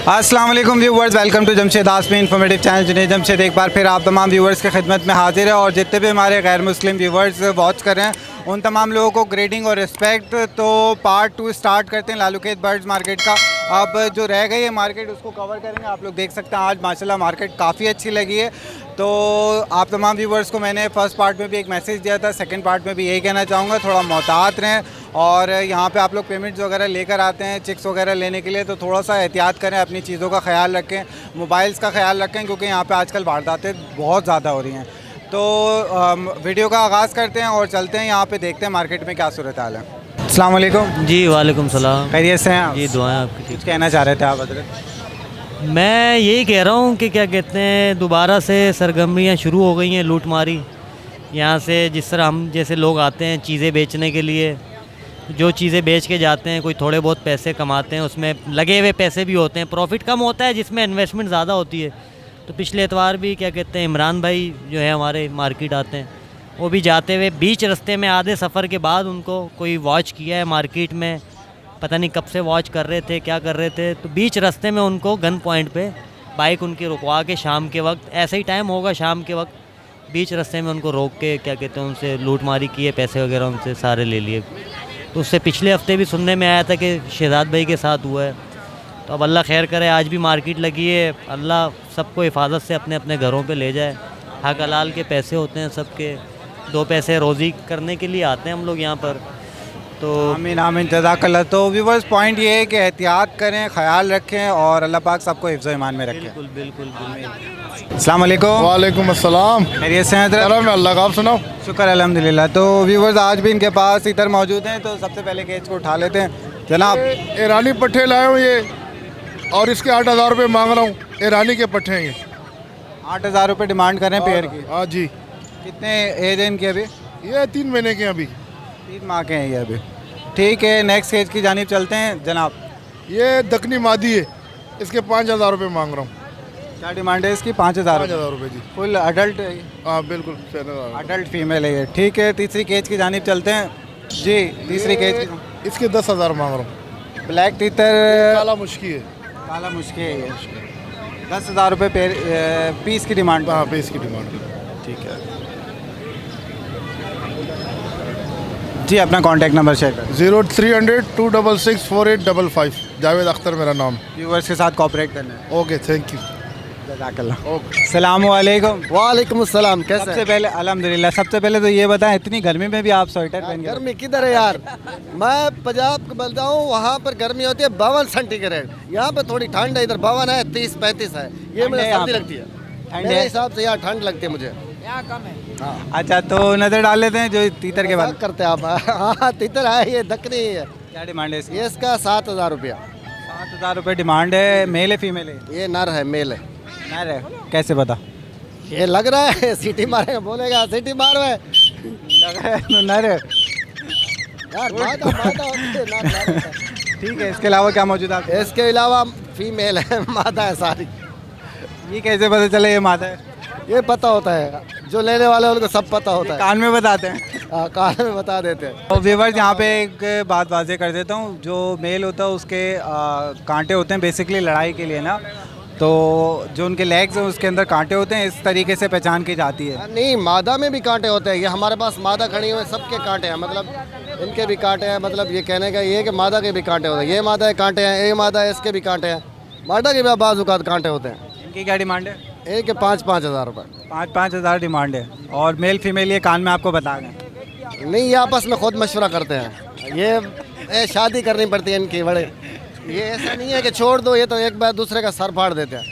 अस्सलाम वालेकुम viewers, welcome to Jamshed Asmi informative channel. Junaid Jamshed एक बार फिर आप तमाम व्यूवर्स की खिदमत में हाजिर है। और जितने भी हमारे गैर मुस्लिम व्यूवर्स वॉच कर रहे हैं उन तमाम लोगों को ग्रेडिंग और रिस्पेक्ट। तो पार्ट 2 स्टार्ट करते हैं लालूखेत बर्ड्स मार्केट का। अब जो रह गई है मार्केट उसको कवर करेंगे। आप लोग देख सकते हैं आज माशाल्लाह मार्केट काफ़ी अच्छी लगी है। तो आप तमाम व्यूवर्स को मैंने फ़र्स्ट पार्ट में भी एक मैसेज दिया था, सेकंड पार्ट में भी यही कहना चाहूँगा, थोड़ा मोहतात रहें। और यहाँ पे आप लोग पेमेंट्स वगैरह लेकर आते हैं चिक्स वगैरह लेने के लिए, तो थोड़ा सा एहतियात करें, अपनी चीज़ों का ख्याल रखें, मोबाइल्स का ख्याल रखें, क्योंकि यहाँ पे आजकल वारदातें बहुत ज़्यादा हो रही हैं। तो वीडियो का आगाज़ करते हैं और चलते हैं, यहाँ पे देखते हैं मार्केट में क्या सूरत हाल है। अस्सलाम वालेकुम। जी वालेकुम सलाम। खैरियत से हैं आप? जी दुआएं आपकी। कुछ कहना चाह रहे थे आप हज़रत? मैं यही कह रहा हूँ कि क्या कहते हैं, दोबारा से सरगर्मियाँ शुरू हो गई हैं, लूटमारी। यहाँ से जिस तरह हम जैसे लोग आते हैं चीज़ें बेचने के लिए, जो चीज़ें बेच के जाते हैं, कोई थोड़े बहुत पैसे कमाते हैं, उसमें लगे हुए पैसे भी होते हैं, प्रॉफिट कम होता है, जिसमें इन्वेस्टमेंट ज़्यादा होती है। तो पिछले एतवार भी क्या कहते हैं इमरान भाई जो है हमारे मार्केट आते हैं, वो भी जाते हुए बीच रास्ते में आधे सफ़र के बाद उनको कोई वॉच किया है मार्केट में, पता नहीं कब से वॉच कर रहे थे, क्या कर रहे थे, तो बीच रास्ते में उनको गन पॉइंट पे बाइक उनकी रुकवा के, शाम के वक्त ऐसा ही टाइम होगा, शाम के वक्त बीच रास्ते में उनको रोक के क्या कहते हैं उनसे लूटमारी की है, पैसे वगैरह उनसे सारे ले लिए। तो उससे पिछले हफ्ते भी सुनने में आया था कि शहजाद भाई के साथ हुआ है। तो अब अल्लाह खैर करे, आज भी मार्केट लगी है, अल्लाह सबको हिफाजत से अपने अपने घरों पे ले जाए। हक हलाल के पैसे होते हैं सबके, दो पैसे रोज़ी करने के लिए आते हैं हम लोग यहाँ पर। तो आमीन आमीन, जज़ाकल्लाह। तो व्यूवर्स पॉइंट ये है कि एहतियात करें, ख्याल रखें और अल्लाह पाक सबको हिफ्ज़ ईमान में रखें। बिल्कुल बिल्कुल बिल्कुल। अस्सलाम वालेकुम। वालेकुम अस्सलाम। खैरियत से हैं हज़रत? करम है अल्लाह का, आप सुनाओ। शुक्र अल्हम्दुलिल्लाह। तो व्यूवर्स आज भी इनके पास इधर मौजूद हैं, तो सबसे पहले केज को उठा लेते हैं जनाब। ईरानी पट्ठे लाया हूँ ये, और इसके 8,000 रुपये मांग रहा हूँ। ईरानी के पट्ठे हैं ये। 8,000 रुपये डिमांड कर रहे हैं पेयर की। हाँ जी। कितने एज है इनकी अभी? ये 3 महीने के हैं अभी। 3 माह के हैं ये अभी। ठीक है, नेक्स्ट केज की जानिब चलते हैं जनाब। ये दखनी मादी है, इसके 5,000 रुपये मांग रहा हूँ। क्या डिमांड है इसकी? 5,000 रुपये जी। फुल अडल्ट है? हाँ बिल्कुल, अडल्ट फीमेल है ये। ठीक है, तीसरी केज की जानिब चलते हैं जी। तीसरी केज की इसके 10,000 मांग रहा हूँ। ब्लैक तीतर काला मुश्की है। काला मुश्किल है ये। 10,000 रुपये पीस की डिमांड। हाँ पीस की डिमांड। ठीक है जी, अपना कॉन्टैक्ट नंबर शेयर करें। 0300 266 4855। जावेद अख्तर मेरा नाम। व्यूवर्स के साथ कोऑपरेट करना है। Okay thank you. जज़ाकल्लाह। अस्सलाम वालेकुम। वालेकुम अस्सलाम। कैसे सबसे पहले अल्हम्दुलिल्लाह, सबसे पहले तो ये बताएं इतनी गर्मी में भी आप स्वेटर पहन के? गर्मी किधर है यार? मैं पंजाब का बंदा हूँ, वहाँ पर गर्मी होती है 52 सेंटीग्रेड। यहाँ पे थोड़ी ठंड है, इधर 52 है, 30-35 है। ये मुझे सर्दी लगती है। मेरे हिसाब से यहाँ ठंड लगती है मुझे। यहाँ कम है। हाँ। अच्छा, तो नज़र डाल लेते हैं जो तीतर के बाद करते हैं आप। हाँ तीतर है, ये दखनी है। क्या डिमांड है इसकी? ये इसका 7,000 रुपया। 7,000 रुपये डिमांड है। मेल है फीमेल है? ये नर है, मेल है। नर है? कैसे पता? ये लग रहा है, सीटी मारेगा बोलेगा, सीटी मारो है। लग रहा है तो नर है यार मादा होती है, नर होता है। ठीक है, इसके अलावा क्या मौजूद है आपके? इसके अलावा फीमेल है, मादा है सारी। ये कैसे पता चले ये मादा है? ये पता होता है, जो लेने वाले उनको सब पता होता है। कान में बताते हैं? कान में बता देते हैं। तो व्यूवर्स यहाँ पे एक बात वाज़ेह कर देता हूँ, जो मेल होता है उसके कांटे होते हैं बेसिकली लड़ाई के लिए ना, तो जो उनके लेग्स हैं उसके अंदर कांटे होते हैं, इस तरीके से पहचान की जाती है। नहीं, मादा में भी कांटे होते हैं। ये हमारे पास मादा खड़ी हुई है, सबके कांटे हैं, मतलब इनके भी कांटे हैं। मतलब ये कहने का ये है कि मादा के भी कांटे होते हैं। ये मादा के कांटे हैं, ये मादा है, इसके भी कांटे हैं। मादा के भी बाज़ कांटे होते हैं। इनकी क्या डिमांड है? एक के 5-5 हज़ार रुपये। 5-5 हज़ार डिमांड है। और मेल फीमेल ये कान में आपको बता दें? नहीं, ये आपस में खुद मशवरा करते हैं। ये शादी करनी पड़ती है इनकी बड़े। ये ऐसा नहीं है कि छोड़ दो, ये तो एक बार दूसरे का सर फाड़ देते हैं।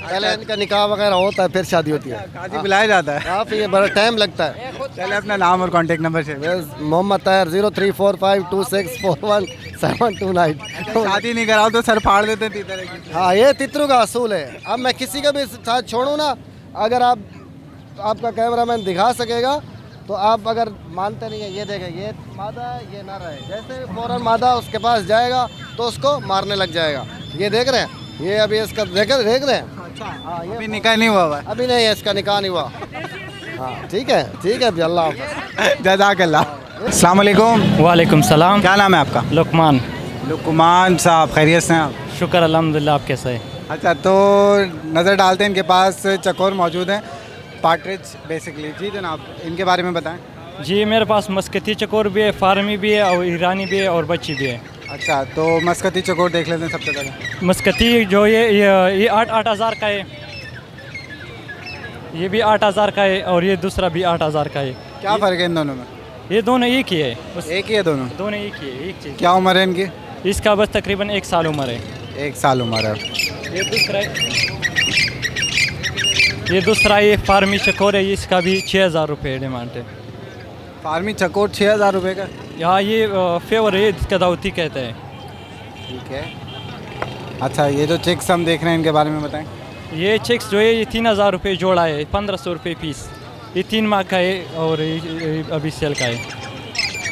पहले इनका निकाह वगैरह होता है, फिर शादी होती है। काजी बुलाया जाता है? काफ़ी ये बड़ा टाइम लगता है। चले अपना नाम और contact number share. Mohammad Tahir 03452641 शादी नहीं कराओ तो सर फाड़ देते हैं तीतर की। हाँ, ये तितरू का असूल है। अब मैं किसी का भी साथ छोड़ूँ ना, अगर आपका कैमरामैन दिखा सकेगा तो आप अगर मानते नहीं है, ये देखें, ये मादा है, ये नर है। जैसे फौरन मादा उसके पास जाएगा तो उसको मारने लग जाएगा। ये देख रहे हैं, ये अभी इसका देख रहे हैं। हाँ, ये अभी निकाह नहीं हुआ है? अभी नहीं है, इसका निकाह नहीं हुआ। हाँ ठीक है अभी। अल्लाह हाफ़िज़। जज़ाकल्लाह। अस्सलाम वालेकुम। वालेकुम सलाम। क्या नाम है आपका? लुकमान। लुकमान साहब, खैरियत से हैं आप? शुक्र अल्हम्दुलिल्लाह। आप कैसे हैं? अच्छा, तो नज़र डालते हैं, इनके पास चकोर मौजूद हैं, पार्ट्रिज बेसिकली। जी जनाब, इनके बारे में बताएं। जी मेरे पास मस्कती चकोर भी है, फार्मी भी है और ईरानी भी है और बच्ची भी है। अच्छा, तो मस्कती चकोर देख लेते हैं सबसे पहले। मस्कती जो ये 8,000 का है, ये भी 8,000 का है और ये दूसरा भी 8,000 का है। क्या फ़र्क है इन दोनों में? ये दोनों एक ही है, एक ही है दोनों? दोनों एक ही है, एक चीज़। क्या उम्र है इनकी? इसका बस तकरीबन 1 साल उम्र है। 1 साल उम्र है। ये दूसरा ये फार्मी चकोर है, इसका भी 6,000 रुपये डिमांड है। फार्मी चकोर 6,000 रुपये का? यहाँ ये फेवर है, इसका दावती कहते हैं। ठीक है। अच्छा, ये जो चिक्स हम देख रहे हैं इनके बारे में बताएं। ये चिक्स जो है ये 3,000 रुपये जोड़ा है, 1,500 रुपये पीस। ये 3 माह का है और ये अभी सेल का है।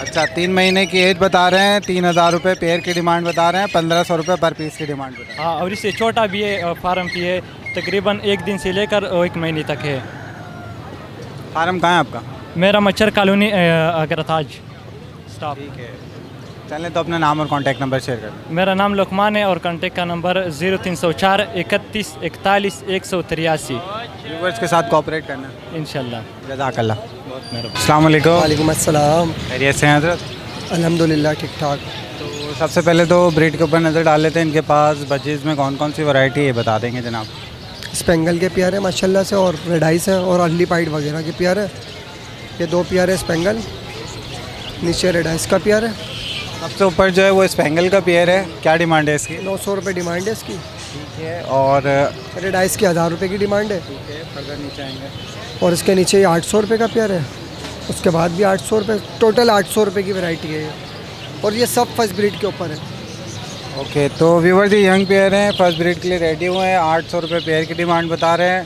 अच्छा, 3 महीने की एज बता रहे हैं, 3,000 रुपये पेयर की डिमांड बता रहे हैं, 1,500 रुपये पर पीस की डिमांड बता रहे हैं। हाँ, और इससे छोटा भी है, फार्म भी है, तकरीबन 1 दिन से लेकर 1 महीने तक है। फार्म कहाँ है आपका? मेरा मच्छर कॉलोनी अगरताज स्टाफ। ठीक है, चलें तो अपना नाम और कॉन्टैक्ट नंबर शेयर कर दें। मेरा नाम लुकमान है और कॉन्टेक्ट का नंबर 0304 31 41 183। व्यूवर्स के साथ कोऑपरेट करना इंशाल्लाह। जज़ाकल्लाह। अस्सलाम वालेकुम। वालेकुम अस्सलाम। खैरियत से हैं हज़रत? अल्हम्दुलिल्लाह ठीक ठाक। तो सबसे पहले तो ब्रीड के ऊपर नज़र डाल लेते हैं। इनके पास बजीज़ में कौन कौन सी वैरायटी है बता देंगे जनाब? स्पेंगल के प्यार है माशाल्लाह से, और रेड आइस है और अर्ली पाइड वगैरह के प्यार है। ये 2 प्यार है स्पेंगल, नीचे रेड आइस का प्यार है। सबसे ऊपर जो है वो स्पेंगल का पेयर है, क्या डिमांड है इसकी? 900 रुपये डिमांड है इसकी। ठीक है। और रेड आइस की 1,000 रुपये की डिमांड है। ठीक है, फर्दर नीचे आएंगे। और इसके नीचे ये 800 रुपये का प्यार है, उसके बाद भी 800 रुपये, टोटल 800 रुपये की वैरायटी है ये। और ये सब फर्स्ट ब्रीड के ऊपर है। ओके, तो व्यूवर जी यंग पेयर हैं, फर्स्ट ब्रीड के लिए रेडी हुए हैं, 800 रुपये पेयर की डिमांड बता रहे हैं,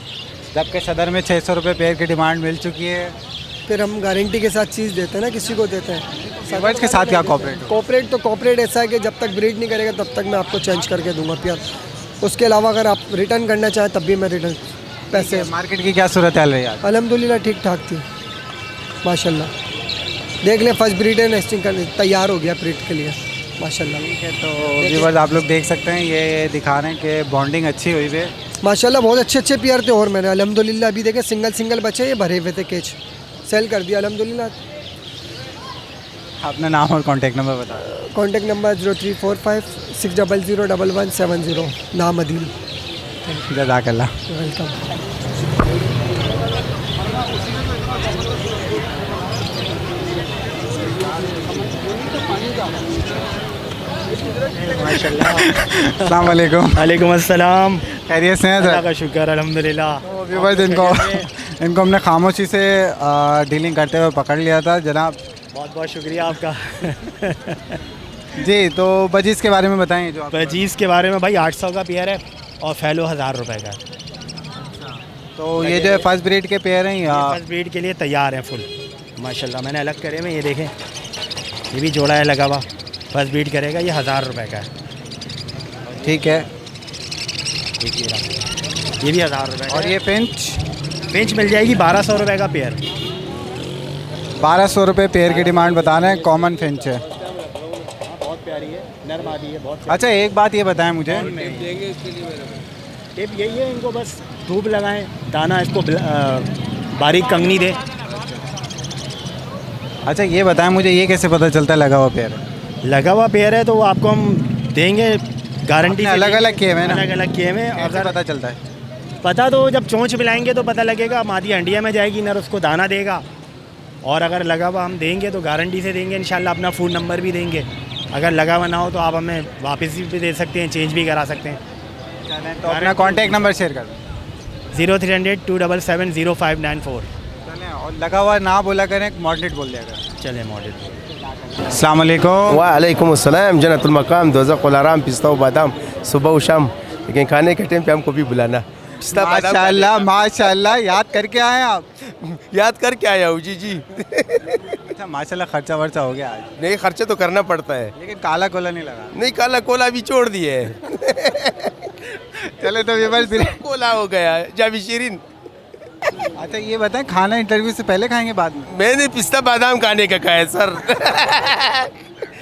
जबकि सदर में 600 रुपये पेयर की डिमांड मिल चुकी है। फिर हम गारंटी के साथ चीज़ देते हैं ना, किसी को देते हैं। व्यूवर्स के साथ क्या कॉपरेट? कॉपरेट ऐसा है कि जब तक ब्रीड नहीं करेगा तब तक मैं आपको चेंज करके दूंगा प्यार। उसके अलावा अगर आप रिटर्न करना चाहें तब भी मैं रिटर्न पैसे। मार्केट की क्या सूरत हाल रही है? अल्हम्दुलिल्लाह ठीक ठाक थी माशाल्लाह। देख ले, फर्स्ट ब्रीड है, नेस्टिंग करने तैयार हो गया ब्रीड के लिए माशाल्लाह। ठीक है, तो व्यूवर्स आप लोग देख सकते हैं, ये दिखा रहे हैं कि बॉन्डिंग अच्छी हुई है माशाल्लाह। बहुत अच्छे पेयर थे और मैंने अल्हम्दुलिल्लाह अभी देखे सिंगल बचे, ये भरे हुए थे केज, सेल कर दिया अल्हम्दुलिल्लाह। अपना नाम और कॉन्टैक्ट नंबर बता। Contact number 0345 600 1170। नाम अदील। जज़ाकल्लाह। वेलकम। अस्सलाम वालेकुम। वालेकुम अस्सलाम। खैरियत से हैं अल्लाह सर? का शुक्र अल्हम्दुलिल्लाह। तो व्यूवर्स इनको हमने खामोशी से डीलिंग करते हुए पकड़ लिया था जनाब। बहुत बहुत शुक्रिया आपका। जी, तो बजीज़ के बारे में बताएं जो आप। बजीज़ के बारे में भाई 800 का पेयर है और फैलो 1,000 रुपये का। तो ये जो है फर्स्ट ब्रीड के पेयर हैं या? फर्स्ट ब्रीड के लिए तैयार हैं फुल माशाल्लाह। मैंने अलग करे में, ये देखें, ये भी जोड़ा है लगा हुआ, फर्स्ट ब्रीड करेगा, ये 1,000 रुपये का है। ठीक है। देखिए ये भी 1,000 रुपये का और है। ये फिंच पेंच मिल जाएगी 1,200 रुपये का पेयर। 1,200 रुपये पेयर की डिमांड बता रहे हैं, कॉमन फिंच है। बहुत प्यारी है, नर मादी है बहुत। अच्छा, एक बात ये बताएं मुझे। टिप यही है, इनको बस धूप लगाएं, दाना इसको बारीक कंगनी दे। अच्छा, ये बताएं मुझे, ये कैसे पता चलता है लगा हुआ पेयर है? लगा हुआ पेयर है तो वो आपको हम देंगे गारंटी। अलग अलग किए हुए ना? अलग अलग किए हुए। कैसे अगर पता चलता है? पता तो जब चोंच मिलाएंगे तो पता लगेगा। मादी हंडिया में जाएगी, नर उसको दाना देगा, और अगर लगा हुआ हम देंगे तो गारंटी से देंगे इंशाल्लाह। अपना फ़ोन नंबर भी देंगे, अगर लगा हुआ ना हो तो आप हमें वापस भी दे सकते हैं, चेंज भी करा सकते हैं। तो अपना कॉन्टैक्ट नंबर शेयर कर दें। 0300 277 0594। चलें, और लगा हुआ ना बोला करें, मॉडलेट बोल दिया करें। चले मॉडल। अस्सलाम वालेकुम। वालेकुम अस्सलाम। जन्नतुल मकाम, दोज़ख आराम, पिस्ता व बादाम सुबह व शाम, लेकिन खाने के टाइम पे हमको भी बुलाना। पिस्ता बादाम माशाल्लाह माशाल्लाह, याद करके आए हैं आप। याद करके आया हूँ जी। अच्छा, माशाल्लाह खर्चा वर्चा हो गया आज। नहीं, खर्चा तो करना पड़ता है। लेकिन काला कोला नहीं लगा। नहीं, काला कोला भी छोड़ दिए है। चले तो व्यूअर्स फिर कोला हो गया जावी शीरीन। अच्छा, ये बताएं, खाना इंटरव्यू से पहले खाएंगे बाद में? मैंने पिस्ता बादाम खाने का कहा है सर।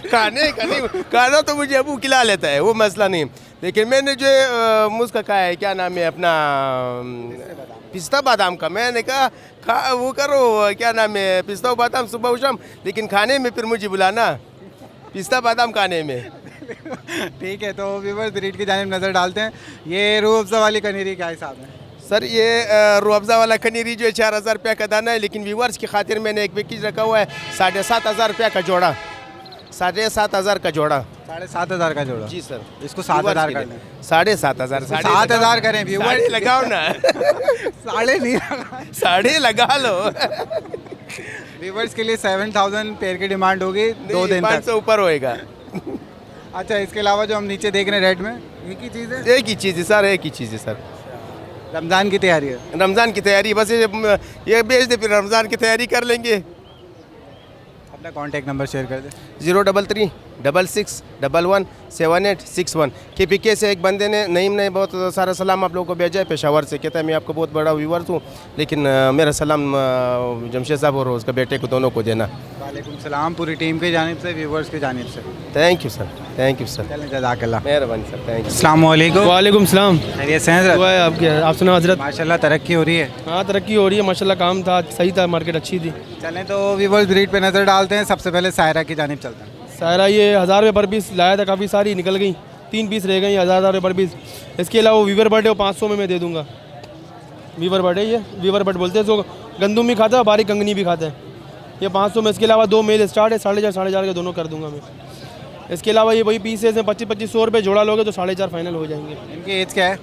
खाने का नहीं, खाना तो मुझे अबू खिला लेता है, वो मसला नहीं। लेकिन मैंने जो मुझका कहा है, क्या नाम है अपना, पिस्ता बादाम का, मैंने कहा वो करो, क्या नाम है, पिस्ता बादाम सुबह शाम, लेकिन खाने में फिर मुझे बुलाना, पिस्ता बादाम खाने में। ठीक है, तो व्यूवर्स ब्रीड की जानिब नज़र डालते हैं। ये रूह अफ़ज़ा वाली कनेरी क्या हिसाब है? सर ये रूह अफ़ज़ा वाला कनेरी जो है 4000 रुपये का दाना है, लेकिन व्यूवर्स की खातिर मैंने एक पैकेज रखा हुआ है 7500 रुपये का जोड़ा, 7500 का जोड़ा। 7500 का जोड़ा? जी सर। इसको 7000 कर लें। 7500 7000 करें व्यूवर्स, लगाओ ना। साढ़े नहीं लगा, साढ़े लगा लो। व्यूवर्स के लिए 7000 पेयर की डिमांड होगी 2 दिन तक। 500 ऊपर होएगा। अच्छा, इसके अलावा जो हम नीचे देख रहे हैं रेड में, एक ही चीज़ है? एक ही चीज़ है सर, एक ही चीज़ है सर। रमज़ान की तैयारी है? रमज़ान की तैयारी, बस ये बेच दे फिर रमज़ान की तैयारी कर लेंगे। अपना कॉन्टैक्ट नंबर शेयर कर दे। 033-66-11-7861। KPK से एक बंदे ने, नईम ने बहुत सारा सलाम आप लोगों को भेजा है पेशावर से, कहता है मैं आपको बहुत बड़ा व्यूअर हूँ, लेकिन मेरा सलाम जमशेद साहब और उसके बेटे को, दोनों को देना। वालेकुम सलाम, पूरी टीम की जानिब से, व्यूवर्स की जानिब से। Thank you sir, thank you sir, चलें, जज़ाकल्लाह, मेहरबानी सर, थैंक यू। अस्सलाम वालेकुम। वालेकुम सलाम। खैरियत से हैं हज़रत? दुआ है आपकी, आप सुना हज़रत? माशाल्लाह तरक्की हो रही है। हाँ तरक्की हो रही है माशाल्लाह, काम था सही था, मार्केट अच्छी थी। चलें तो व्यूवर्स ब्रीड पे नज़र डालते हैं। सबसे पहले सायरा की जानिब चलते हैं। सायरा ये 1000 रुपये पर पीस लाया था, काफ़ी सारी निकल गई, 3 पीस रह गई, 1000 रुपये पर पीस। इसके अलावा वीवर बर्ड है, वो 500 में मैं दे दूँगा। वीवर बर्ड है, ये वीवर बर्ड बोलते हैं इसको, गंदुम भी खाता है, बारीक कंगनी भी खाता है, ये 500 में। इसके अलावा 2 मेल स्टार्ट है, 4,500 के दोनों कर दूँगा मैं। इसके अलावा ये वही पीसेस हैं, 2500 रुपये जोड़ा लोगे तो 4,500 फाइनल हो जाएंगे। इनकी एज क्या है?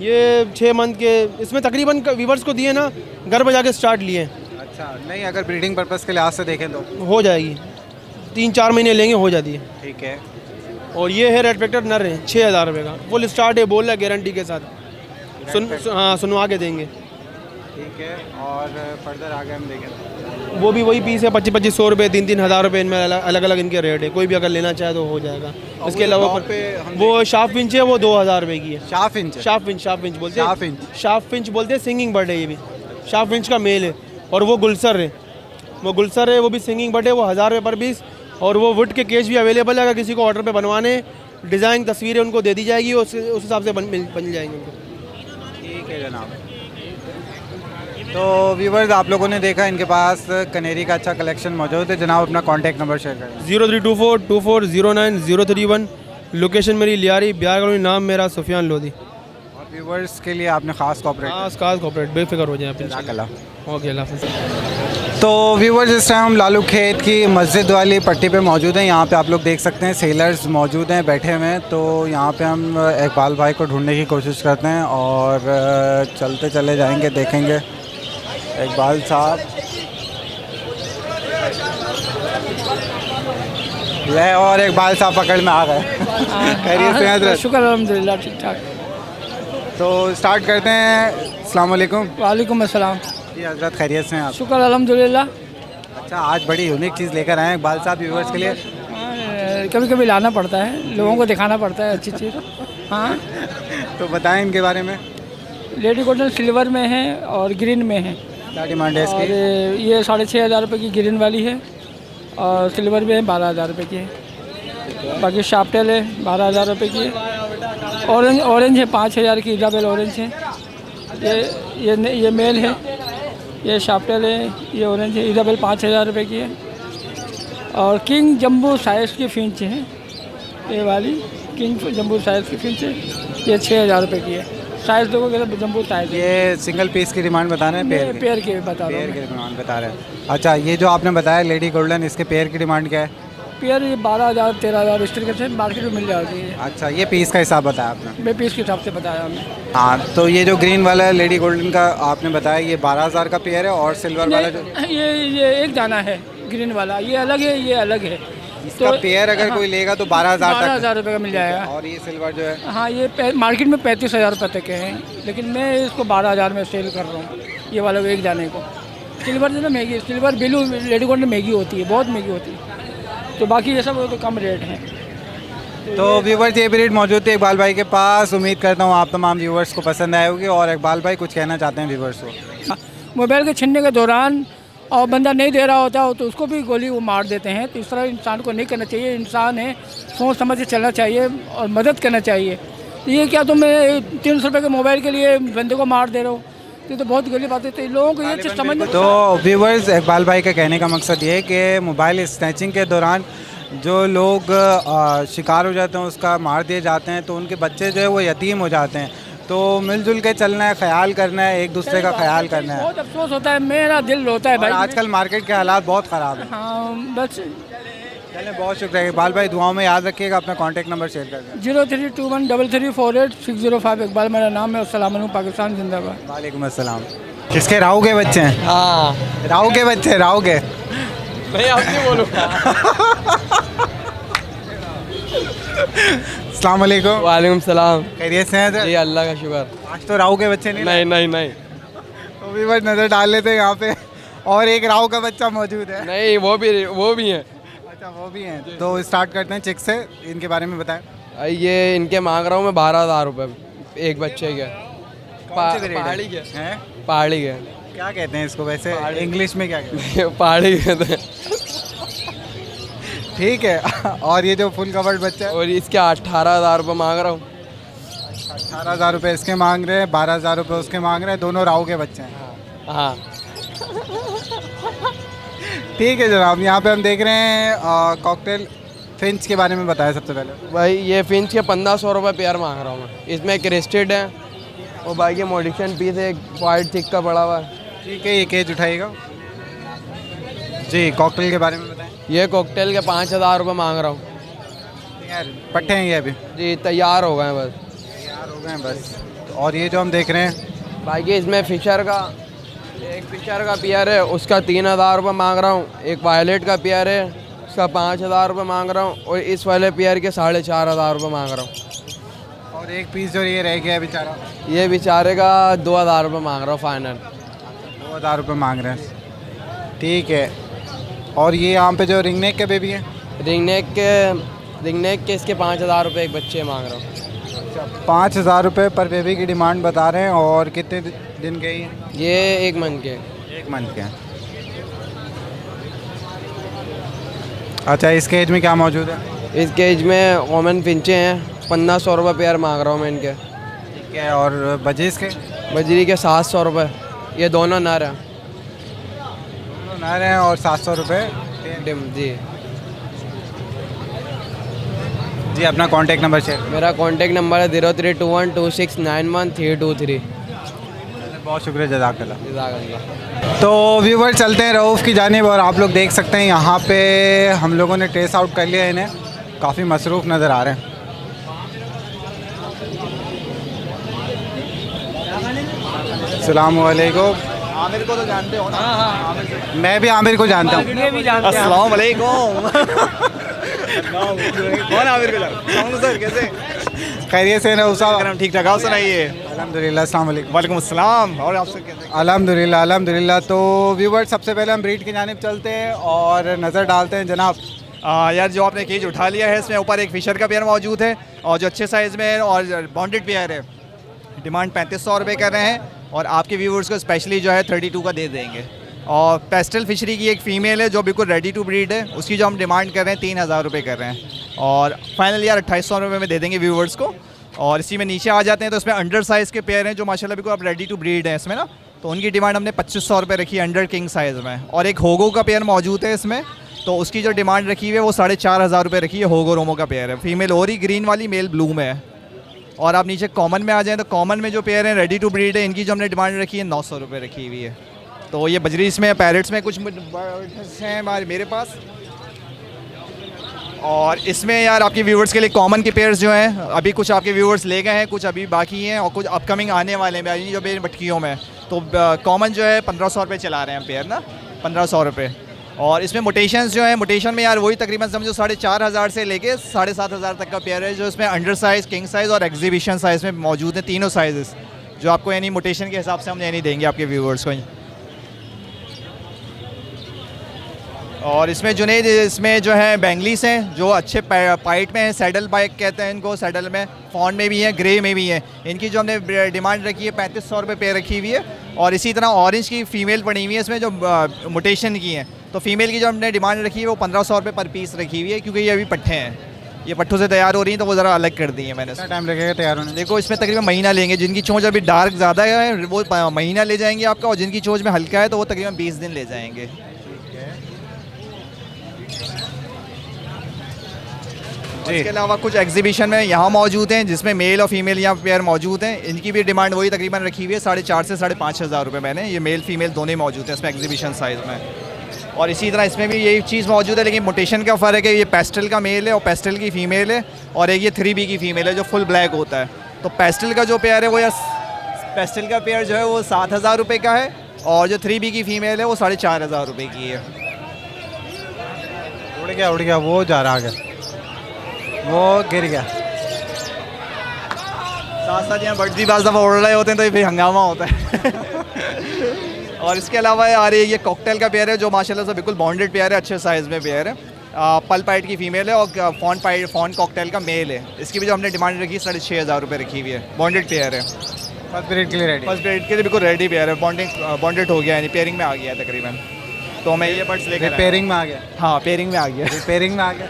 ये 6 मंथ के, इसमें तकरीबन वीवर्स को दिए ना, घर पर जाके स्टार्ट लिए। अच्छा, नहीं अगर ब्रीडिंग पर्पज़ के लिहाज से देखें तो हो जाएगी, 3-4 महीने लेंगे, हो जाती है। ठीक है। और ये है रेड फैक्टर नर है, 6000 रुपये का, फुल स्टार्ट है, बोल रहा है गारंटी के साथ, हाँ सुनवा के देंगे। ठीक है, और फर्दर आगे हम देखें वो भी वही पीस है, 2500 रुपये, 3-3 रुपये, इनमें अलग अलग इनके रेट है, कोई भी अगर लेना चाहे तो हो जाएगा। इसके अलावा वो शार्प फिंच है, वो 2000 रुपये की है। Sharp Finch? शार्प फिंच बोलते हैं, शार्प फिंच बोलते हैं, सिंगिंग बर्ड है ये भी, शार्प फिंच का मेल है। और वो गुलसर है, वो भी सिंगिंग बर्ड है, वो 1000 रुपये पर पीस। और वो वुड के केज भी अवेलेबल है, अगर किसी को ऑर्डर पे बनवाने, डिज़ाइन तस्वीरें उनको दे दी जाएगी, उस हिसाब से बन जाएंगे उनको। ठीक है जनाब। तो व्यूवर्स आप लोगों ने देखा इनके पास कनेरी का अच्छा कलेक्शन मौजूद है। जनाब अपना कॉन्टैक्ट नंबर शेयर करें। 03242409 लोकेशन मेरी लियारी, बिहार कॉलोनी, नाम मेरा सुफियान लोधी। और व्यूवर्स के लिए आपने खास कॉपरेट बेफिक्र हो जाए आप। ओके, अल्लाह हाफ़िज़। तो व्यूवर्स इस टाइम हम लालू खेत की मस्जिद वाली पट्टी पे मौजूद हैं। यहाँ पे आप लोग देख सकते हैं सेलर्स मौजूद हैं बैठे हुए हैं। तो यहाँ पे हम इकबाल भाई को ढूंढने की कोशिश करते हैं और चलते चले जाएंगे, देखेंगे इकबाल साहब। ले और इकबाल साहब पकड़ में आ गए। खैरियत से हज़रत? शुक्र अल्हम्दुलिल्लाह, ठीक ठाक। तो स्टार्ट करते हैं। अस्सलाम वालेकुम। वालेकुम अस्सलाम। जी हज़रत खैरियत से हैं आप? शुक्र अल्हम्दुलिल्लाह। अच्छा, आज बड़ी यूनिक चीज़ लेकर आए हैं इकबाल साहब व्यूवर्स के लिए। कभी कभी लाना पड़ता है, लोगों को दिखाना पड़ता है अच्छी चीज़। हाँ तो बताएं इनके बारे में। लेडी गोल्डन सिल्वर में है और ग्रीन में है। क्या डिमांड है और इसकी? ये 6500 रुपये की ग्रीन वाली है और सिल्वर में 12000 रुपये की है। बाकी शार्पटेल है 12000 रुपये की है। ऑरेंज है 5000 की, डबल ऑरेंज है। ये मेल है, ये शार्पटेल है, ये ऑरेंज है, डबल 5000 रुपये की है। और किंग जम्बू साइज़ की फिंच है, ये वाली किंग जम्बू साइज़ की फिंच है, ये 6000 रुपये की है। साइज़ देखोगे तो जम्बू साइज़। ये सिंगल पीस की डिमांड बता रहे हैं? पेयर के बता रहा हूँ, पेयर की डिमांड बता रहे हैं। अच्छा, ये जो आपने बताया लेडी गोल्डन, इसके पेयर की डिमांड क्या है? पेयर ये 12000 13000 इस तरीके से मार्केट में मिल जाती है। अच्छा, ये पीस का हिसाब बताया आपने? मैं पीस के हिसाब से बताया हमने। हाँ, तो ये जो ग्रीन वाला है लेडी गोल्डन का आपने बताया, ये 12000 का पेयर है। और सिल्वर वाला जो ये एक दाना है ग्रीन वाला, ये अलग है, ये अलग है। इसका तो पेयर अगर कोई लेगा तो 12000 रुपये का मिल जाएगा। और ये सिल्वर जो है? हाँ, ये मार्केट में 35000 रुपये तक के हैं, लेकिन मैं इसको 12000 में सेल कर रहा हूँ, ये वाला एक दाने को। सिल्वर जो ना महंगी, सिल्वर ब्लू लेडी गोल्डन महंगी होती है, बहुत महंगी होती है। तो बाकी ये सब तो कम रेट हैं। तो व्यूवर्स ये ब्रीड मौजूद थे इकबाल भाई के पास। उम्मीद करता हूँ आप तमाम व्यूवर्स को पसंद आए होगी। और इकबाल भाई कुछ कहना चाहते हैं व्यूवर्स को? मोबाइल के छीनने के दौरान और बंदा नहीं दे रहा होता हो तो उसको भी गोली वो मार देते हैं। तो इस तरह इंसान को नहीं करना चाहिए। इंसान है, सोच समझ के चलना चाहिए और मदद करना चाहिए। तो ये क्या तुम 300 रुपये के मोबाइल के लिए बंदे को मार दे रहे हो, ये तो बहुत गली बात है। तो लोगों को ये चीज़ समझ में तो व्यूवर्स, इकबाल भाई का कहने का मकसद ये है कि मोबाइल स्नैचिंग के दौरान जो लोग शिकार हो जाते हैं उसका मार दिए जाते हैं, तो उनके बच्चे जो है वो यतीम हो जाते हैं। तो मिलजुल के चलना है, ख्याल करना है, एक दूसरे का ख्याल करना है। बहुत अफसोस होता है, मेरा दिल रोता है और भाई। आजकल मार्केट के हालात बहुत ख़राब हैं। हाँ बस। चलें, बहुत शुक्रिया इकबाल भाई, दुआओं में याद रखिएगा। अपना कॉन्टैक्ट नंबर शेयर कर दें। 03213348 इकबाल मेरा नाम है। अस्सलाम वालेकुम, पाकिस्तान जिंदाबाद। वालेकुम अस्सलाम। किसके? राहु के बच्चे हैं? हाँ राहु के बच्चे, राहु के। नहीं, आप नहीं बोलूँगा। अस्सलाम वालेकुम। वालेकुम सलाम। खैरियत से हैं? जी अल्लाह का शुक्र। आज तो राहु के बच्चे नहीं नहीं नहीं नहीं तो भी बस नज़र डाल लेते हैं यहाँ पे। और एक राहु का बच्चा मौजूद है। नहीं, वो भी हैं। अच्छा, वो भी हैं। तो स्टार्ट करते हैं चिक से, इनके बारे में बताएं। ये इनके मांग रहा हूँ मैं 12,000 रुपये एक बच्चे के। कौन से grade है? पहाड़ी के हैं? पहाड़ी के क्या कहते हैं इसको वैसे इंग्लिश में, क्या कहते हैं? पहाड़ी कहते हैं। ठीक है। और ये जो फुल कवर्ड बच्चा है? और इसके 18,000 रुपये मांग रहा हूँ। 18,000 रुपये इसके मांग रहे हैं, 12,000 रुपये उसके मांग रहे हैं। दोनों राहु के बच्चे हैं। हाँ ठीक है जनाब। यहाँ पे हम देख रहे हैं कॉकटेल फिंच के बारे में बताया सबसे पहले। भाई ये फिंच के 1500 रुपये पेयर मांग रहा हूँ मैं। इसमें क्रिस्टेड है और बाकी मॉडिफिकेशन पीस है, वाइट थिक का पड़ा हुआ है। ठीक है, ये केज उठाइएगा जी। कॉकटेल के बारे में बताएं। ये कॉकटेल के 5,000 रुपये मांग रहा हूँ। यार पट्टे हैं ये अभी? जी तैयार हो गए हैं बस। तैयार हो गए हैं बस। और ये जो हम देख रहे हैं, बाकी इसमें फिशर का एक पेयर है, उसका 3,000 रुपये मांग रहा हूँ। एक वायलेट का पेयर है, उसका 5,000 रुपये मांग रहा हूँ। और इस वाले पेयर के 4,500 रुपये मांग रहा हूँ। और एक पीस जो ये रह गया है बेचारा, ये बेचारे का 2,000 रुपये मांग रहा हूँ फाइनल। 2,000 रुपये मांग रहे हैं। ठीक है। और ये यहाँ पे जो रिंग नेक के बेबी हैं, रिंग नेक के इसके 5,000 रुपये एक बच्चे मांग रहा हूँ। 5,000 रुपये पर बेबी की डिमांड बता रहे हैं। और कितने दिन के ही? ये 1 मंथ के। 1 मंथ के हैं। अच्छा, इस केज में क्या मौजूद है? इस केज में ओमन फिंचे हैं, 1,500 रुपये पेयर मांग रहा हूँ मैं इनके। ठीक है। और बजीज के? बजरी के 700 रुपये। ये दोनों नर हैं। दोनों नर हैं और 700 रुपये जी। जी, अपना कॉन्टैक्ट नंबर शेयर। मेरा कॉन्टैक्ट नंबर है 03212691 बहुत शुक्रिया, जज़ाकल्लाह। जज़ाकल्लाह। तो व्यूवर चलते हैं रऊफ़ की जानिब। और आप लोग देख सकते हैं यहाँ पे हम लोगों ने ट्रेस आउट कर लिया है इन्हें। काफ़ी मसरूफ़ नज़र आ रहे हैं। अस्सलाम वालेकुम। आमिर को तो जानते हो ना? मैं भी आमिर को जानता हूँ। अस्सलाम वालेकुम। कौन आमिर को जानते? सर कैसे? खैरियत से रऊफ़ साहब? ठीक ठाक, आप सुनाइए। अल्हम्दुलिल्लाह। अस्सलाम वालेकुम। वालेकुम अस्सलाम। और आपसे कैसे? अल्हम्दुलिल्लाह अल्हम्दुलिल्लाह। तो व्यूवर सबसे पहले हम ब्रीड की जानिब चलते हैं और नज़र डालते हैं जनाब। यार जो आपने केज उठा लिया है, इसमें ऊपर एक फिशर का पेयर मौजूद है और जो अच्छे साइज़ में है और बॉन्डेड पेयर है। डिमांड 3500 रुपये कर रहे हैं और आपके व्यूवर्स को स्पेशली जो है 32 का दे देंगे। और पेस्टल फिशरी की एक फ़ीमेल है जो बिल्कुल रेडी टू ब्रीड है, उसकी जो हम डिमांड कर रहे हैं 3,000 रुपये कर रहे हैं। और फाइनल यार 2800 रुपये में दे देंगे व्यूवर्स को। और इसी में नीचे आ जाते हैं तो इसमें अंडर साइज़ के पेयर हैं जो माशाल्लाह बिल्कुल अब रेडी टू ब्रीड है इसमें ना, तो उनकी डिमांड हमने 2500 रुपये रखी है अंडर किंग साइज़ में। और एक होगो का पेयर मौजूद है इसमें, तो उसकी जो डिमांड रखी हुई है वो 4,500 रुपये रखी है। होगो रोमो का पेयर है, फीमेल ओरी ग्रीन वाली, मेल ब्लू में है। और आप नीचे कॉमन में आ जाएँ तो कॉमन में जो पेयर हैं रेडी टू ब्रीड है, इनकी जो हमने डिमांड रखी है 900 रुपये रखी हुई है। तो ये बजरी इसमें पैरेट्स में कुछ हैं हमारे मेरे पास। और इसमें यार आपके व्यूवर्स के लिए कॉमन के पेयर्स जो हैं अभी कुछ आपके व्यूवर्स ले गए हैं, कुछ अभी बाकी हैं और कुछ अपकमिंग आने वाले हैं जो मेरी भटकियों में। तो कॉमन जो है 1500 रुपये चला रहे हैं पेयर ना, 1500 रुपये। और इसमें मोटेशंस जो है, मोटेशन में यार वही तकरीबन समझो 4,500 से लेके 7,500 तक का पेयर है जो इसमें अंडर साइज़, किंग साइज़ और एग्जीबिशन साइज़ में मौजूद है, तीनों साइज़ जो आपको यानी मोटेशन के हिसाब से हम यानी देंगे आपके व्यूवर्स को। और इसमें जुनेद इसमें जो है बेंगलीस हैं जो अच्छे पाइट में हैं, सैडल बाइक कहते हैं इनको, सैडल में फॉन्ट में भी है, ग्रे में भी है। इनकी जो हमने डिमांड रखी है 3500 रुपये पे रखी हुई है। और इसी तरह ऑरेंज की फ़ीमेल पड़ी हुई है इसमें जो मोटेशन की हैं, तो फीमेल की जो हमने डिमांड रखी है वो 1500 रुपये पर पीस रखी हुई है क्योंकि ये अभी पट्टे हैं। ये पट्ठों से तैयार हो रही हैं तो वो ज़रा अलग कर दी है मैंने। कितना टाइम लगेगा तैयार होने में? देखो इसमें तकरीबन महीना लेंगे, जिनकी चोंच अभी डार्क ज़्यादा है वो महीना ले जाएंगे आपका, और जिनकी चोंच में हल्का है तो वो तकरीबन 20 दिन ले जाएंगे। इसके अलावा कुछ एग्जीबिशन में यहाँ मौजूद हैं जिसमें मेल और फीमेल यहाँ पेयर मौजूद हैं। इनकी भी डिमांड वही तकरीबन रखी हुई है 4,500 से 5,500 रुपये मैंने। ये मेल फीमेल दोनों मौजूद हैं इसमें एग्जीबिशन साइज़ में। और इसी तरह इसमें भी यही चीज़ मौजूद है, लेकिन मोटेशन का फ़र्क है। ये पेस्टल का मेल है और पेस्टल की फ़ीमेल है, और एक ये 3B की फ़ीमेल है जो फुल ब्लैक होता है। तो पेस्टल का जो पेयर है वो पेस्टल का पेयर जो है वो 7,000 रुपये का है, और जो 3B की फ़ीमेल है वो 4,500 रुपये की है। उड़ गया वो जा रहा आगे, वो गिर गया। साथ साथ यहाँ बर्ड्स भी बाज़ दफ़ा उड़ रहे होते हैं तो ये फिर हंगामा होता है। और इसके अलावा आ रही है ये कॉकटेल का पेयर है जो माशाल्लाह से बिल्कुल बॉन्डेड पेयर है, अच्छे साइज़ में पेयर है। पल पाइट की फ़ीमेल है और फॉन कॉकटेल का मेल है। इसकी भी जो हमने डिमांड रखी है 6,500 रुपये रखी हुई है। बॉन्डेड पेयर है, फर्स्ट ब्रीड के लिए रेडी। फर्स्ट ब्रीड के लिए बिल्कुल रेडी पेयर है, बॉन्डेड हो गया, यानी पेयरिंग में आ गया है तकरीबन। तो मैं ये बर्ड्स लेकर पेयरिंग में आ गया। हाँ पेयरिंग में आ गया, पेयरिंग में आ गया।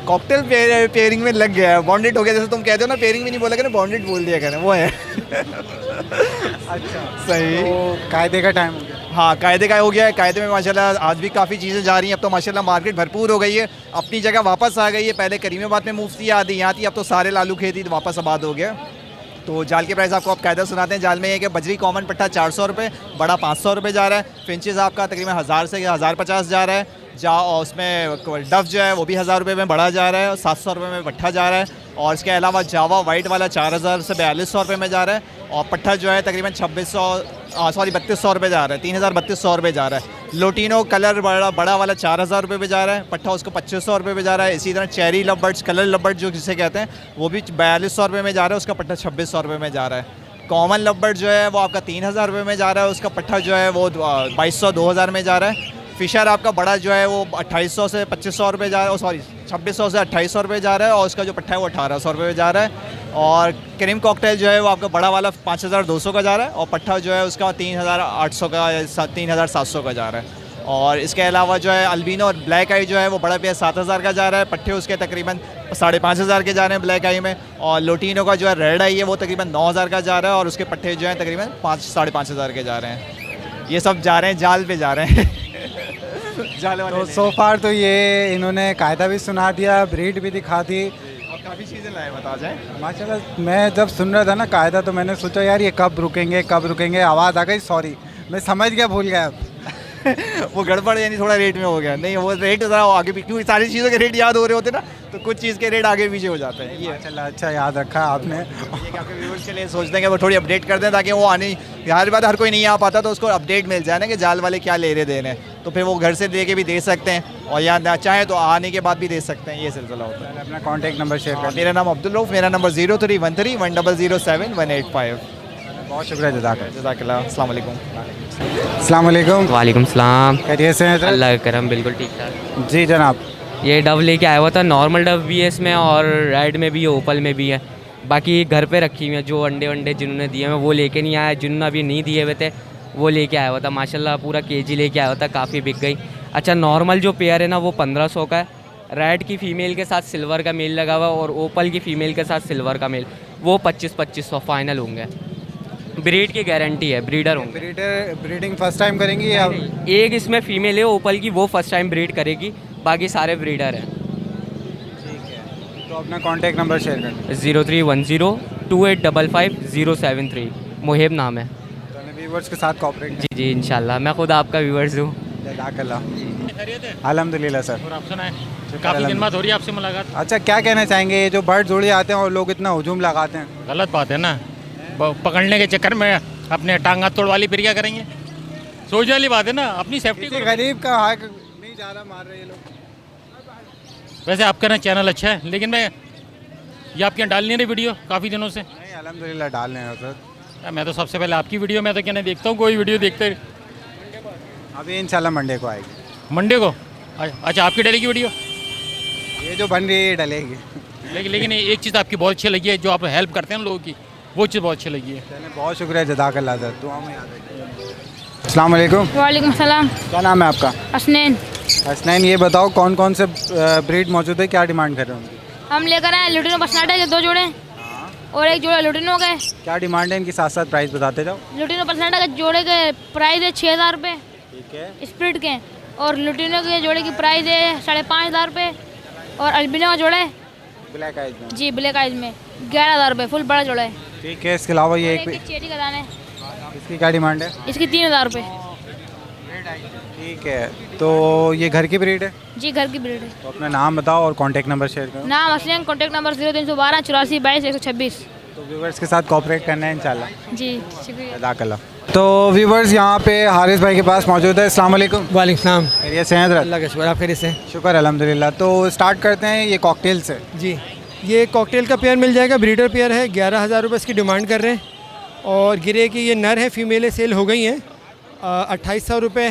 कॉकटेल पेयरिंग में लग गया है, बॉन्डेड हो गया। जैसे तुम कहते हो ना पेयरिंग में नहीं बोला करें, बॉन्डेड बोल दिया करें, वो है। अच्छा सही। तो कायदे का टाइम हो गया। हाँ कायदे का हो गया है। कायदे में माशाल्लाह आज भी काफ़ी चीज़ें जा रही हैं। अब तो माशाल्लाह मार्केट भरपूर हो गई है, अपनी जगह वापस आ गई है। पहले करीमाबाद में मुफ्ती आती यहाँ थी, अब तो सारे लालू खेती वापस आबाद हो गया। तो जाल के प्राइस आपको आप कायदा सुनाते हैं। जाल में ये कि बजरी कॉमन पट्टा 400 रुपये, बड़ा 500 रुपये जा रहा है। फिंचेस आपका तकरीबन 1000 से 1050 जा रहा है। और उसमें डफ जो है वो भी 1000 रुपये में बढ़ा जा रहा है, और 700 रुपये में पट्ठा जा रहा है। और इसके अलावा जावा वाइट वाला 4000 से 4200 रुपये में जा रहा है, और पट्ठा जो है तकरीबन 3200 रुपये जा रहा है, 3200 रुपये जा रहा है। लोटिनो कलर बड़ा वाला 4000 रुपये पे जा रहा है, पट्ठा उसको 2500 रुपये पे जा रहा है। इसी तरह चेरी लवबर्ड्स कलर लवबर्ड जो जिसे कहते हैं वो भी 4200 रुपये में जा रहा है, उसका पट्ठा 2600 रुपये में जा रहा है। कॉमन लवबर्ड जो है वो आपका 3000 रुपये में जा रहा है, उसका पट्ठा जो है वो 2200-2000 में जा रहा है। फ़िशर आपका बड़ा जो है वो 2800 से 2500 रुपये जा रहा है, 2600 से 2800 रुपये जा रहा है, और उसका जो पट्ठा है वो 1800 रुपये जा रहा है। और क्रीम कॉकटेल जो है वो आपका बड़ा वाला 5200 का जा रहा है, और पट्ठा जो है उसका 3800 का 3700 का जा रहा है। और इसके अलावा जो है अल्बिनो और ब्लैक आई जो है वो बड़ा पेयर 7000 का जा रहा है, पट्टे उसके तकरीबन 5500 के जा रहे हैं ब्लैक आई में। और लोटिनो का जो है रेड आई है वो तकरीबन 9000 का जा रहा है, और उसके पट्टे जो हैं तकरीबन 5-5.5 के जा रहे हैं। ये सब जा रहे हैं जाल पे जा रहे हैं। जाल वाले तो सो फार तो ये इन्होंने कायदा भी सुना दिया, ब्रीड भी दिखा दी, और काफ़ी चीज़ें लाए, बता जाए। माशाल्लाह। मैं जब सुन रहा था ना कायदा तो मैंने सोचा यार ये कब रुकेंगे, आवाज़ आ गई, सॉरी मैं समझ गया, भूल गया। वो गड़बड़ यानी थोड़ा रेट में हो गया। नहीं वो रेट ज़रा आगे भी, क्योंकि सारी चीज़ों के रेट याद हो रहे होते ना, तो कुछ चीज़ के रेट आगे पीछे हो जाते हैं। ये माशाल्लाह अच्छा याद रखा आपने। ये कि आपके व्यूअर्स के लिए सोचते हैं कि वो थोड़ी अपडेट कर दें, ताकि वो आने हर बात हर कोई नहीं आ पाता तो उसको अपडेट मिल जाए ना कि जाल वाले क्या ले रहे दे रहे हैं, तो फिर वो घर से दे के भी दे सकते हैं, और या ना चाहें तो आने के बाद भी दे सकते हैं। ये सिलसिला होता है। अपना कॉन्टैक्ट नंबर शेयर कर। मेरा नाम अब्दुल रऊफ़, मेरा नंबर 03131007-185। बहुत शुक्रिया, जज़ाकल्लाह। अस्सलाम वालेकुम। अस्सलाम वालेकुम। वालेकुम सलाम। खैरियत से हैं सर? अल्लाह का करम, बिल्कुल ठीक ठाक। जी जनाब। ये डव लेके आया हुआ था, नॉर्मल डव भी है इसमें, और रेड में भी है, ओपल में भी है। बाकी घर पे रखी हुई है, जो अंडे जिन्होंने दिए हैं वो लेके नहीं आया, जिन्होंने अभी नहीं दिए हुए थे वो लेके आया हुआ था। माशाल्लाह पूरा केजी लेके आया हुआ था, काफ़ी बिक गई। अच्छा नॉर्मल जो पेयर है ना वो 1500 का है, रेड की फ़ीमेल के साथ सिल्वर का मेल लगा हुआ, और ओपल की फ़ीमेल के साथ सिल्वर का मेल, वो 2500 फाइनल होंगे। ब्रीड की गारंटी है, ब्रीडर होंगे। ब्रीडिंग फर्स्ट टाइम करेंगी या? एक इसमें फ़ीमेल है ओपल की, वो फर्स्ट टाइम ब्रीड करेगी, बाकी सारे ब्रीडर हैं। ठीक है, तो अपना कॉन्टैक्ट नंबर शेयर कर। 031028555073, मुहेब नाम है। व्यूवर्स के साथ कॉपरेट। जी जी इंशाल्लाह, मैं खुद आपका व्यूवर्स हूँ। अल्हम्दुलिल्लाह सर। और आप सुनाएं, काफ़ी दिन बाद हो रही है आपसे मुलाकात। अच्छा क्या कहना चाहेंगे, ये जो बर्ड जोड़ी आते हैं और लोग इतना हुजूम लगाते हैं? गलत बात है ना, पकड़ने के चक्कर में अपने टांगा तोड़ वाली फिर क्या करेंगे, सोच वाली बात है ना, अपनी सेफ्टी। गरीब का हक नहीं जा रहा, मार रहे हैं लोग। वैसे आपका ना चैनल अच्छा है, लेकिन मैं ये आपके यहाँ डाल नहीं रही वीडियो काफ़ी दिनों से। नहीं अल्हम्दुलिल्लाह डाल रहे हैं सर। मैं तो सबसे पहले आपकी वीडियो, मैं तो क्या नहीं देखता हूँ कोई वीडियो देखते। अभी इंशाल्लाह मंडे को आएगी। मंडे को? अच्छा आपकी डलेगी वीडियो? ये जो बन रही है डलेगी। लेकिन एक चीज़ आपकी बहुत अच्छी लगी है, जो आप हेल्प करते हैं लोगों की, वो चीज़ बहुत अच्छी लगी है। बहुत शुक्रिया, जज़ाकल्लाह सर, दुआ में याद रखिए। अस्सलाम वालेकुम। वालेकुम सलाम। क्या नाम है आपका? हसनैन। हसनैन, ये बताओ कौन कौन से ब्रीड मौजूद है, क्या डिमांड कर रहे हैं उनकी? हम लेकर आए लुटिनो पर्सनाटा के 2 जोड़े और 1 जोड़ा लुटिनो का है। क्या डिमांड है इनकी, साथ साथ प्राइस बताते जाओ। लुटिनो पर्सनाटा के जोड़े के प्राइस है 6,000 रुपये ठीक है। स्प्लिट के, और लुटिनो के जोड़े की प्राइस है 5,500 रुपये, और अल्बिनो का जोड़ा है ब्लैक आइज में जी ब्लैक आइज में 11,000 रुपये, फुल बड़ा जोड़ा है। ठीक है। इसके अलावा ये एक चेटी का दाना है, इसकी क्या डिमांड है? इसकी 3,000 रुपये। ठीक है। तो ये घर की ब्रीड है? जी घर की ब्रीड है। तो अपना नाम बताओ और कॉन्टैक्ट नंबर शेयर करो। नाम असलियन, कॉन्टैक्ट नंबर 0312 84 22 126। तो व्यूवर्स के साथ कोऑपरेट करना है इंशाल्लाह। जी शुक्रिया। जज़ाकल्लाह। तो व्यूवर्स यहाँ पे हारिस भाई के पास मौजूद है। अस्सलाम वालेकुम। वालेकुम सलाम। खैरियत से हैं हज़रत? अल्लाह का शुक्र, आप खैरियत से? शुक्र अल्हम्दुलिल्लाह। तो स्टार्ट करते हैं ये कॉकटेल से। जी, ये कॉकटेल का पेयर मिल जाएगा, ब्रीडर पेयर है, 11,000 रुपये इसकी डिमांड कर रहे हैं। और गिरे की ये नर है, फीमेल सेल हो गई हैं, 2,800 रुपये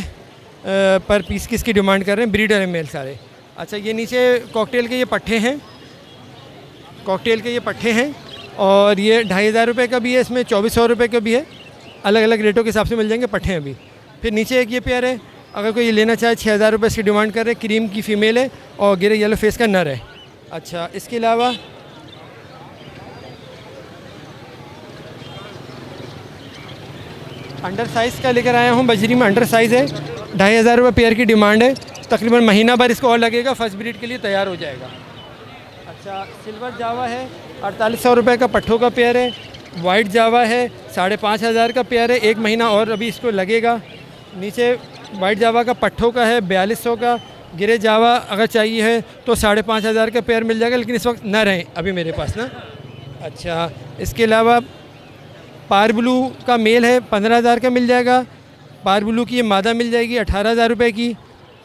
पर पीस की इसकी डिमांड कर रहे हैं, ब्रीडर है मेल सारे। अच्छा, ये नीचे कॉकटेल के ये पट्ठे हैं, कॉकटेल के ये पट्ठे हैं, और ये 2,500 रुपये का भी है, इसमें 2,400 रुपये का भी है, अलग अलग रेटों के हिसाब से मिल जाएंगे पट्ठे अभी। फिर नीचे एक ये पेयर है, अगर कोई ये लेना चाहे 6,000 रुपये इसकी डिमांड कर रहे हैं, क्रीम की फ़ीमेल है और गिरे येलो फेस का नर है। अच्छा, इसके अलावा अंडर साइज़ का लेकर आया हूँ, बजरी में अंडर साइज़ है, 2,500 रुपये पेयर की डिमांड है, तकरीबन महीना भर इसको और लगेगा, फर्स्ट ब्रीड के लिए तैयार हो जाएगा। अच्छा, सिल्वर जावा है, 4,800 रुपये का पट्ठों का पेयर है, वाइट जावा है, 5,500 का पेयर है, 1 महीना और अभी इसको लगेगा। नीचे वाइट जावा का पट्ठों का है 4,200 का, गिरे जावा अगर चाहिए है तो 5,500 का पेयर मिल जाएगा, लेकिन इस वक्त न रहें अभी मेरे पास ना। अच्छा, इसके अलावा पार ब्लू का मेल है, 15,000 का मिल जाएगा, पार ब्लू की ये मादा मिल जाएगी 18,000 रुपये की,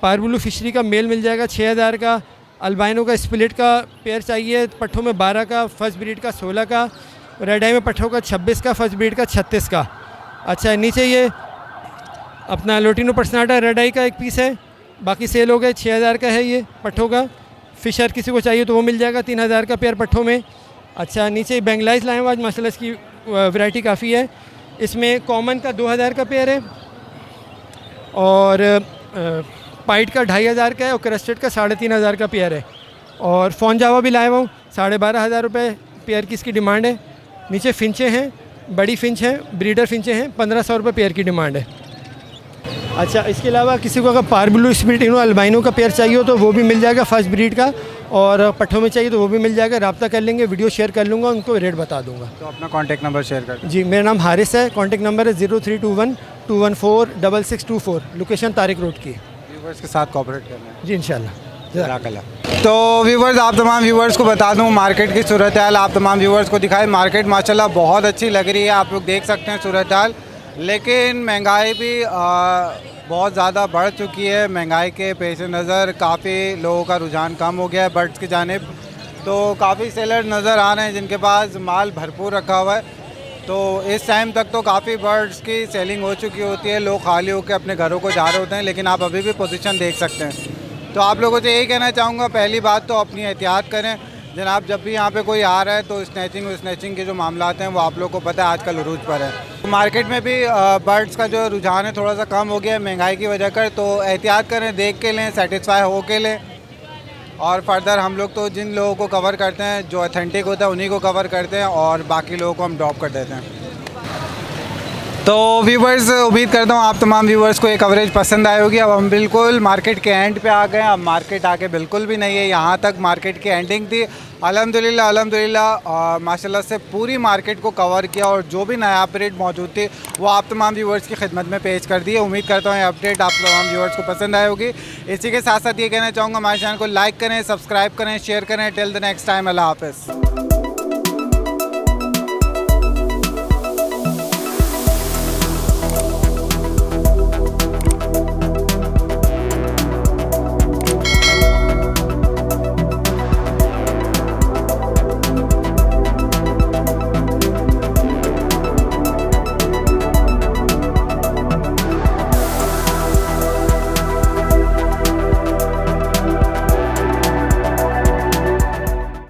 पार ब्लू फिशरी का मेल मिल जाएगा 6,000 का, अल्बाइनो का स्प्लिट का पेयर चाहिए पट्ठों में 12 का, फर्स्ट ब्रीड का 16 का, रेड आई में पट्ठों का 26 का, फर्स्ट ब्रीड का 36 का। अच्छा, नीचे ये अपना लोटिनो पर्सनाटा रेड आई का एक पीस है, बाकी सेल हो गए, 6,000 का है ये पट्ठों का। फिशर किसी को चाहिए तो वो मिल जाएगा 3,000 का पेयर पट्ठों में। अच्छा, नीचे बेंगलाइज लाए हुआ आज माशाल्लाह, इसकी वैरायटी काफ़ी है। इसमें कॉमन का 2,000 का पेयर है, और पाइट का 2,500 का है, और क्रस्टेड का 3,500 का पेयर है, और फोन जावा भी लाया हुआ हूँ, 12,500 रुपये पेयर की इसकी डिमांड है। नीचे फिंचे हैं, बड़ी फिंच हैं, ब्रीडर फिंचे हैं, 1,500 रुपये पेयर की डिमांड है। अच्छा, इसके अलावा किसी को अगर पार ब्लू स्प्लिटिनो अल्बाइनो का पेयर चाहिए हो तो वो भी मिल जाएगा फर्स्ट ब्रीड का, और पट्ठों में चाहिए तो वो भी मिल जाएगा। रब्ता कर लेंगे, वीडियो शेयर कर लूँगा, उनको रेट बता दूँगा। तो अपना कॉन्टैक्ट नंबर शेयर कर। जी, मेरा नाम हारिस है, कॉन्टैक्ट नंबर है 0321 214 6624, लोकेशन तारिक रोड की। व्यूवर्स के साथ कोऑपरेट करना है जी इंशाल्लाह। तो व्यूवर्स, आप तमाम व्यूवर्स को बता दूं मार्केट की सूरत हाल आप तमाम व्यूवर्स को दिखाएं। मार्केट माशाल्लाह बहुत अच्छी लग रही है, आप लोग देख सकते हैं सूरत हाल, लेकिन महंगाई भी बहुत ज़्यादा बढ़ चुकी है। महंगाई के पेश नज़र काफ़ी लोगों का रुझान कम हो गया है बर्ड्स की जानिब, तो काफ़ी सेलर नज़र आ रहे हैं जिनके पास माल भरपूर रखा हुआ है। तो इस टाइम तक तो काफ़ी बर्ड्स की सेलिंग हो चुकी होती है, लोग खाली होकर अपने घरों को जा रहे होते हैं, लेकिन आप अभी भी पोजीशन देख सकते हैं। तो आप लोगों से यही कहना चाहूँगा, पहली बात तो अपनी एहतियात करें जनाब, जब भी यहाँ पे कोई आ रहा है तो स्नैचिंग के जो मामलात हैं वो आप लोगों को पता है आजकल उरूज पर है। तो मार्केट में भी बर्ड्स का जो रुझान है थोड़ा सा कम हो गया है महंगाई की वजह कर, तो एहतियात करें, देख के लें, सेटिस्फाई हो के लें। और फर्दर हम लोग तो जिन लोगों को कवर करते हैं जो ऑथेंटिक होता है उन्हीं को कवर करते हैं, और बाकी लोगों को हम ड्रॉप कर देते हैं। तो व्यूवर्स, उम्मीद करता हूँ आप तमाम व्यूवर्स को ये कवरेज पसंद आई होगी। अब हम बिल्कुल मार्केट के एंड पे आ गए हैं। अब मार्केट आके बिल्कुल भी नहीं है, यहाँ तक मार्केट की एंडिंग थी। अल्हम्दुलिल्लाह माशाल्लाह से पूरी मार्केट को कवर किया, और जो भी नया अपडेट मौजूद थी वो आप तमाम व्यूवर्स की खिदमत में पेश कर दी है। उम्मीद करता हूँ ये अपडेट आप तमाम व्यूवर्स को पसंद आई होगी। इसी के साथ साथ ये कहना चाहूँगा, हमारे चैनल को लाइक करें, सब्सक्राइब करें, शेयर करें। टिल द नेक्स्ट टाइम, अल्लाह हाफ़िज़।